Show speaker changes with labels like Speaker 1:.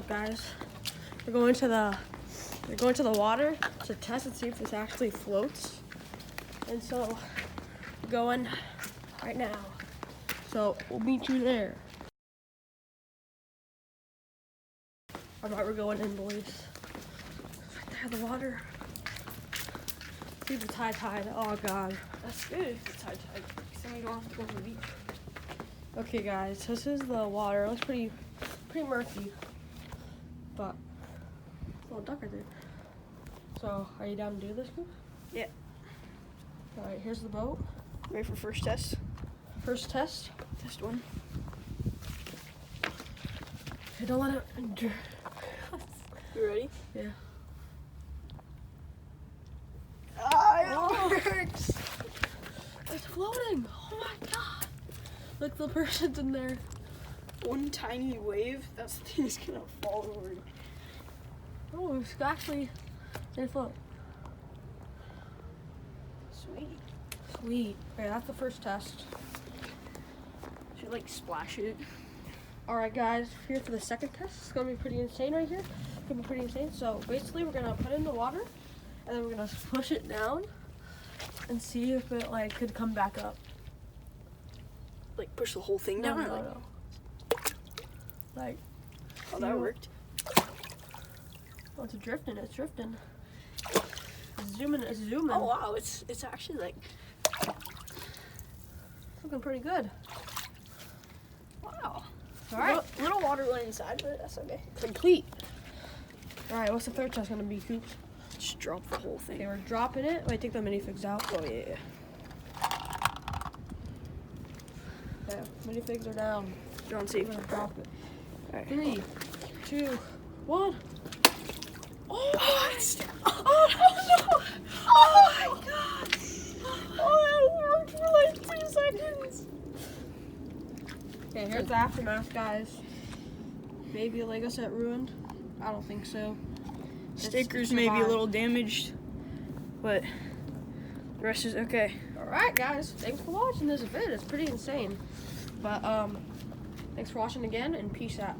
Speaker 1: up, guys? We're going to the water to test and see if this actually floats. And so we're going right now. So we'll meet you there. All right, we're going in, boys. Right there, the water. See the tide. Oh God.
Speaker 2: That's good. It's tide. So you don't have to go to the beach.
Speaker 1: Okay, guys, this is the water. It looks pretty murky, but it's a little duck right there. So, are you down to do this, Coop?
Speaker 2: Yeah.
Speaker 1: All right, here's the boat.
Speaker 2: Ready for first test?
Speaker 1: First test.
Speaker 2: Test one.
Speaker 1: Okay, don't let it.
Speaker 2: You ready?
Speaker 1: Yeah.
Speaker 2: Ah, it works.
Speaker 1: It's floating. Oh my God! Look, the person's in there.
Speaker 2: One tiny wave, that thing is gonna fall over.
Speaker 1: Oh, it's actually gonna float.
Speaker 2: Sweet.
Speaker 1: Sweet. Okay, that's the first test.
Speaker 2: Should like splash it.
Speaker 1: All right, guys, here for the second test. It's gonna be pretty insane right here. It's gonna be pretty insane. So basically, we're gonna put it in the water, and then we're gonna push it down, and see if it like could come back up.
Speaker 2: Like push the whole thing down.
Speaker 1: No. Like,
Speaker 2: Oh, that worked.
Speaker 1: oh, it's drifting. It's drifting. It's zooming.
Speaker 2: Oh wow, it's actually like
Speaker 1: It's looking pretty good.
Speaker 2: wow.
Speaker 1: All right,
Speaker 2: Little water went inside, but that's okay.
Speaker 1: complete. All right, what's the third test gonna be, Coops?
Speaker 2: Just drop the whole thing.
Speaker 1: Okay, we're dropping it. Wait, take the minifigs out.
Speaker 2: Oh yeah.
Speaker 1: Yeah, minifigs are down.
Speaker 2: You're on
Speaker 1: We're
Speaker 2: safe.
Speaker 1: gonna drop it.
Speaker 2: All right.
Speaker 1: 3, 2, 1.
Speaker 2: Oh, it's, oh no! Oh my God! Oh, that worked for like 2 seconds.
Speaker 1: Okay, here's the aftermath, guys. Maybe like I said, ruined. I don't think so.
Speaker 2: Stickers may be a
Speaker 1: survived.
Speaker 2: little damaged, but the rest is okay.
Speaker 1: Alright, guys. Thanks for watching this vid. It's pretty insane. But, thanks for watching again, and peace out.